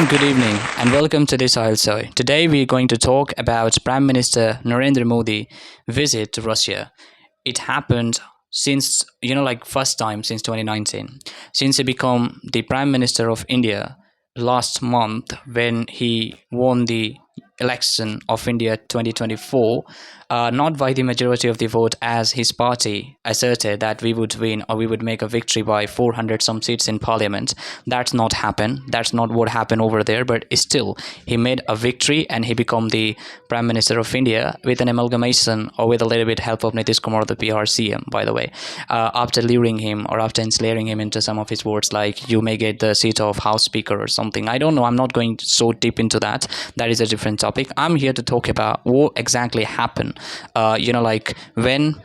good evening, and welcome to this also. Today we're going to talk about Prime Minister Narendra Modi visit to Russia. It happened since first time since 2019, since he became the Prime Minister of India last month when he won the election of India 2024, not by the majority of the vote as his party asserted that we would win or we would make a victory by 400 some seats in parliament. That's not happened. That's not what happened over there. But still, he made a victory and he became the Prime Minister of India with an amalgamation or with a little bit help of Nitish Kumar, the PR CM, by the way, after luring him or after ensnaring him into some of his words like you may get the seat of House Speaker or something. I don't know. I'm not going so deep into that. That is a different topic. I'm here to talk about what exactly happened. When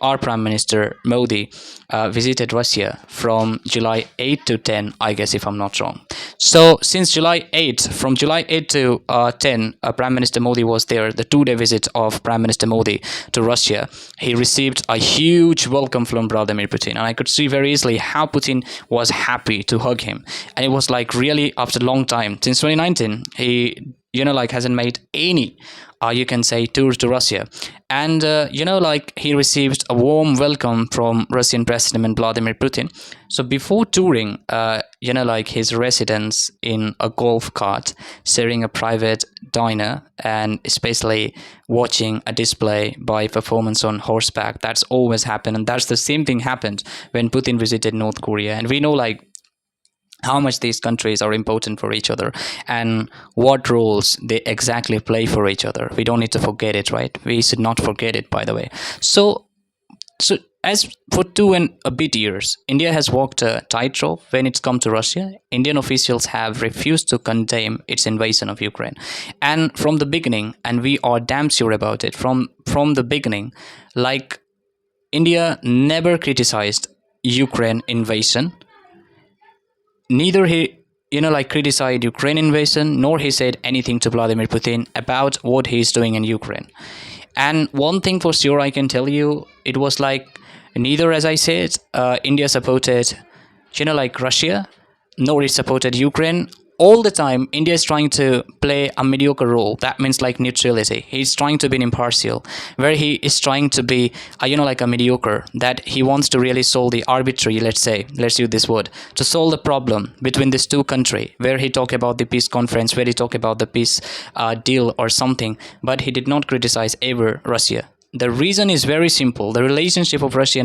our Prime Minister Modi visited Russia from July 8 to 10, I guess, if I'm not wrong. So since from July 8 to 10, Prime Minister Modi was there, the 2-day visit of Prime Minister Modi to Russia. He received a huge welcome from Vladimir Putin. And I could see very easily how Putin was happy to hug him. And it was like really after a long time, since 2019, he hasn't made any you can say tours to Russia, and he received a warm welcome from Russian President Vladimir Putin. So before touring his residence in a golf cart, sharing a private diner, and especially watching a display by performance on horseback, that's always happened. And that's the same thing happened when Putin visited North Korea. And we know how much these countries are important for each other and what roles they exactly play for each other. We don't need to forget it, right? We should not forget it, by the way. So as for 2 and a bit years, India has walked a tightrope when it's come to Russia. Indian officials have refused to condemn its invasion of Ukraine. And from the beginning, and we are damn sure about it, from the beginning, India never criticized Ukraine invasion. Neither he criticized Ukraine invasion, nor he said anything to Vladimir Putin about what he's doing in Ukraine. And one thing for sure I can tell you, it was neither, as I said, India supported Russia, nor it supported Ukraine. All the time India is trying to play a mediocre role. That means neutrality. He's trying to be impartial, where he is trying to be a mediocre, that he wants to really solve the arbitrary, let's use this word, to solve the problem between these two countries, where he talk about the peace conference, where he talk about the peace deal or something, but he did not criticize ever Russia. The reason is very simple. The relationship of Russia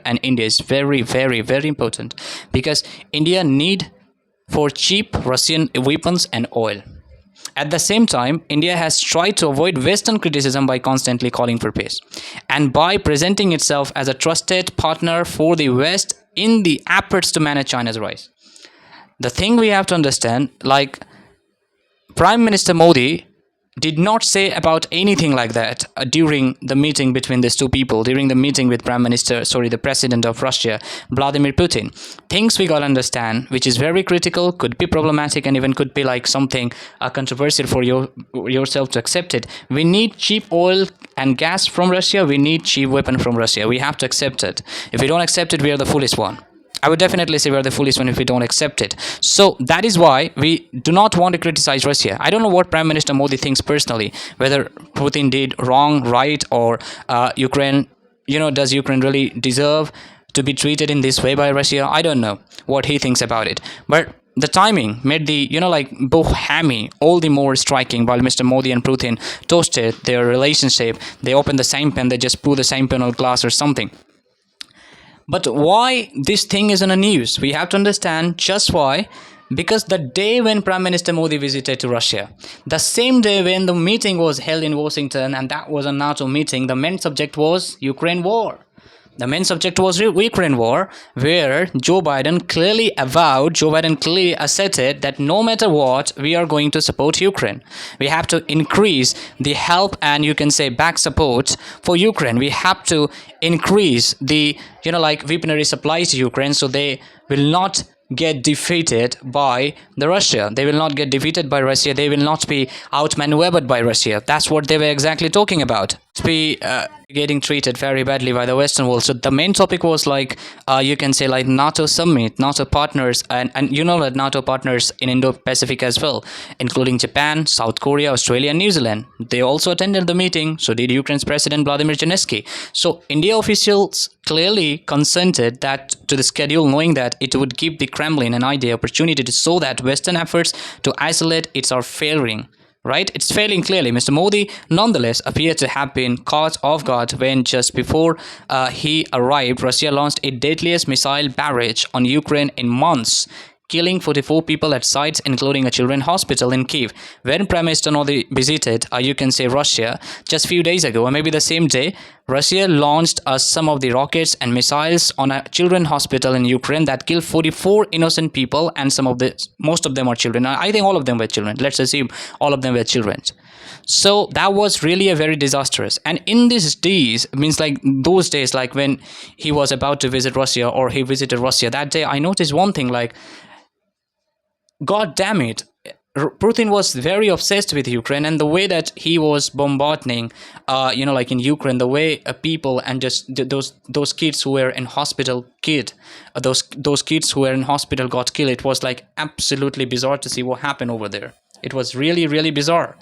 and India is very, very, very important, because India need for cheap Russian weapons and oil. At the same time, India has tried to avoid Western criticism by constantly calling for peace and by presenting itself as a trusted partner for the West in the efforts to manage China's rise. The thing we have to understand, Prime Minister Modi did not say about anything like that during the meeting between these two people, during the meeting with the President of Russia, Vladimir Putin. Things we gotta understand, which is very critical, could be problematic, and even could be something controversial for yourself to accept it. We need cheap oil and gas from Russia. We need cheap weapon from Russia. We have to accept it. If we don't accept it, we are the foolish one. I would definitely say we're the foolish one if we don't accept it. So that is why we do not want to criticize Russia. I don't know what Prime Minister Modi thinks personally, whether Putin did wrong, right, or Ukraine, does Ukraine really deserve to be treated in this way by Russia? I don't know what he thinks about it. But the timing made the, bohemi all the more striking. While Mr. Modi and Putin toasted their relationship, they opened the same pen, they just blew the same pen on glass or something. But why this thing is in the news? We have to understand just why. Because the day when Prime Minister Modi visited to Russia, the same day when the meeting was held in Washington, and that was a NATO meeting, the main subject was Ukraine war. The main subject was Ukraine war, where Joe Biden clearly asserted that no matter what, we are going to support Ukraine. We have to increase the help and you can say back support for Ukraine. We have to increase the, weaponry supplies to Ukraine so they will not get defeated by Russia. They will not get defeated by Russia. They will not be outmaneuvered by Russia. That's what they were exactly talking about. be getting treated very badly by the Western world. So the main topic was like, you can say like NATO summit, NATO partners, and you know that NATO partners in Indo-Pacific as well, including Japan, South Korea, Australia, and New Zealand. They also attended the meeting. So did Ukraine's President Vladimir Zelensky. So India officials clearly consented that to the schedule, knowing that it would give the Kremlin an opportunity to show that Western efforts to isolate it are failing. Right? It's failing clearly. Mr. Modi, nonetheless, appeared to have been caught off guard when just before he arrived, Russia launched its deadliest missile barrage on Ukraine in months, killing 44 people at sites, including a children's hospital in Kiev. When Prime Minister Modi visited, you can say Russia, just a few days ago, or maybe the same day, Russia launched some of the rockets and missiles on a children's hospital in Ukraine that killed 44 innocent people, and most of them are children. I think all of them were children. Let's assume all of them were children. So that was really a very disastrous. And in these days, means like those days, like when he was about to visit Russia or he visited Russia that day, I noticed one thing, like, God damn it, Putin was very obsessed with Ukraine, and the way that he was bombarding, like in Ukraine, the way people and just those kids who were in hospital those kids who were in hospital got killed. It was like absolutely bizarre to see what happened over there. It was really, really bizarre.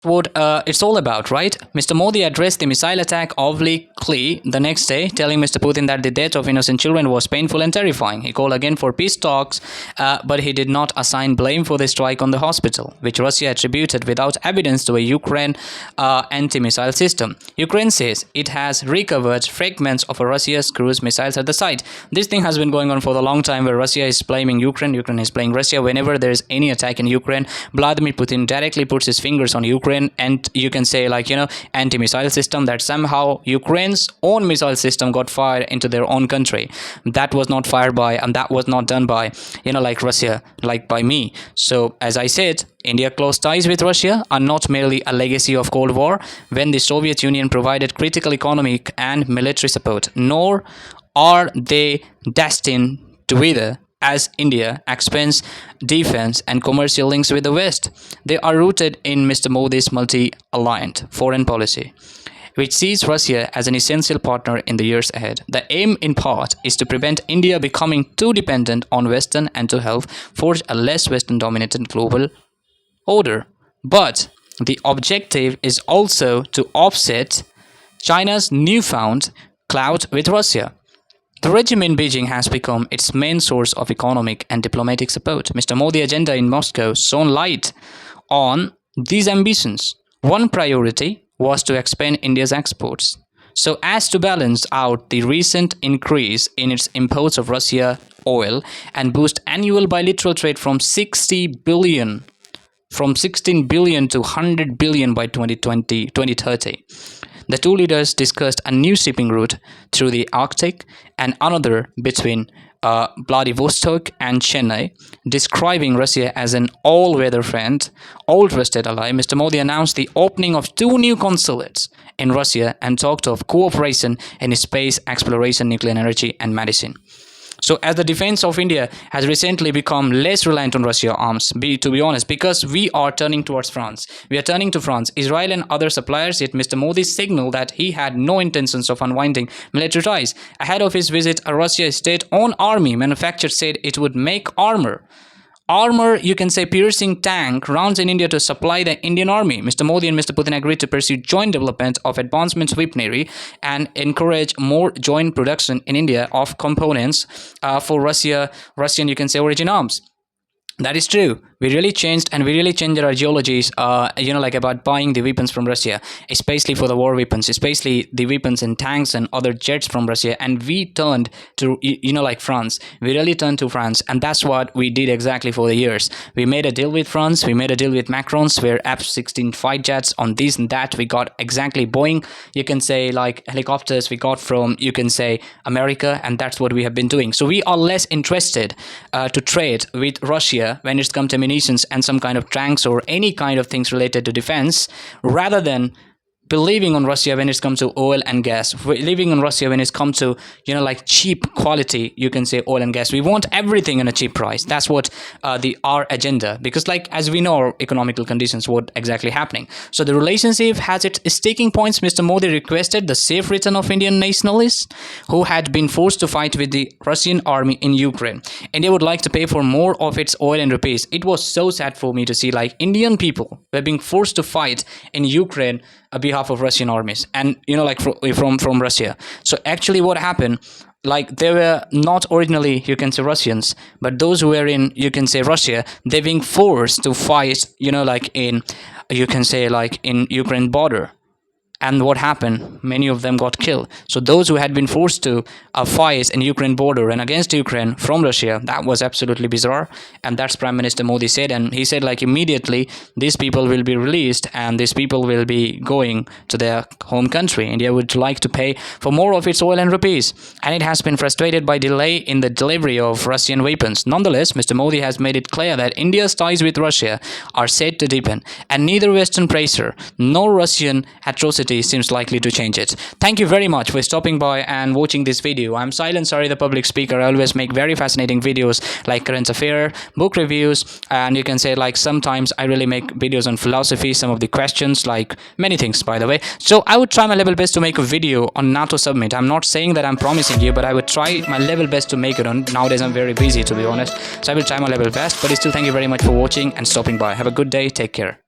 What it's all about, right? Mr. Modi addressed the missile attack obliquely the next day, telling Mr. Putin that the death of innocent children was painful and terrifying. He called again for peace talks, but he did not assign blame for the strike on the hospital, which Russia attributed without evidence to a Ukraine anti-missile system. Ukraine says it has recovered fragments of a Russia's cruise missiles at the site. This thing has been going on for a long time, where Russia is blaming Ukraine is blaming Russia. Whenever there is any attack in Ukraine, Vladimir Putin directly puts his fingers on Ukraine, and you can say like, anti-missile system, that somehow Ukraine's own missile system got fired into their own country. That was not fired by, and that was not done by, like Russia, like by me. So as I said, India's close ties with Russia are not merely a legacy of Cold War, when the Soviet Union provided critical economic and military support, nor are they destined to wither as India expands defense and commercial links with the West. They are rooted in Mr. Modi's multi-aligned foreign policy, which sees Russia as an essential partner in the years ahead. The aim, in part, is to prevent India becoming too dependent on Western and to help forge a less Western-dominated global order. But the objective is also to offset China's newfound clout with Russia. The regime in Beijing has become its main source of economic and diplomatic support. Mr. Modi's agenda in Moscow shone light on these ambitions. One priority was to expand India's exports, so as to balance out the recent increase in its imports of Russia oil and boost annual bilateral trade from 16 billion to 100 billion by 2030. The two leaders discussed a new shipping route through the Arctic and another between Vladivostok and Chennai, describing Russia as an all-weather friend, all-trusted ally. Mr. Modi announced the opening of 2 new consulates in Russia and talked of cooperation in space exploration, nuclear energy, and medicine. So as the defense of India has recently become less reliant on Russia arms, to be honest, because we are turning towards France. We are turning to France, Israel and other suppliers, yet Mr. Modi signaled that he had no intentions of unwinding military ties. Ahead of his visit, a Russian state-owned army manufacturer said it would make armor, you can say piercing tank rounds in India to supply the Indian army. Mr. Modi and Mr. Putin agreed to pursue joint development of advancement weaponry and encourage more joint production in India of components for Russian, you can say, origin arms. That is true. We really changed our ideologies, about buying the weapons from Russia, especially for the war weapons, especially the weapons and tanks and other jets from Russia. And we turned to, France. We really turned to France. And that's what we did exactly for the years. We made a deal with France. We made a deal with Macron's, where F-16 fight jets on this and that. We got exactly Boeing, you can say, like helicopters we got from, you can say, America. And that's what we have been doing. So we are less interested to trade with Russia when it's come to munitions and some kind of tanks or any kind of things related to defense, rather than believing on Russia when it's come to oil and gas, believing on Russia when it's come to, like cheap quality, you can say, oil and gas. We want everything in a cheap price. That's what our agenda, because like as we know our economical conditions, what exactly happening. So the relationship has its sticking points. Mr. Modi requested the safe return of Indian nationalists who had been forced to fight with the Russian army in Ukraine. India would like to pay for more of its oil in rupees. It was so sad for me to see like Indian people were being forced to fight in Ukraine on behalf of Russian armies, and like from Russia. So actually what happened, like they were not originally, you can say, Russians, but those who were in, you can say, Russia, they're being forced to fight, like in, you can say, like in Ukraine border. And what happened? Many of them got killed. So those who had been forced to fight in Ukraine border and against Ukraine from Russia, that was absolutely bizarre. And that's Prime Minister Modi said. And he said like immediately these people will be released and these people will be going to their home country. India would like to pay for more of its oil and rupees. And it has been frustrated by delay in the delivery of Russian weapons. Nonetheless, Mr. Modi has made it clear that India's ties with Russia are set to deepen. And neither Western pressure nor Russian atrocity seems likely to change it. Thank you very much for stopping by and watching this video. I'm Silent Sorry, the public speaker. I always make very fascinating videos like current affair, book reviews, and you can say like sometimes I really make videos on philosophy, some of the questions, like many things by the way. So I would try my level best to make a video on NATO summit. I'm not saying that I'm promising you, but I would try my level best to make it on. Nowadays I'm very busy, to be honest, so I will try my level best, but still thank you very much for watching and stopping by. Have a good day. Take care.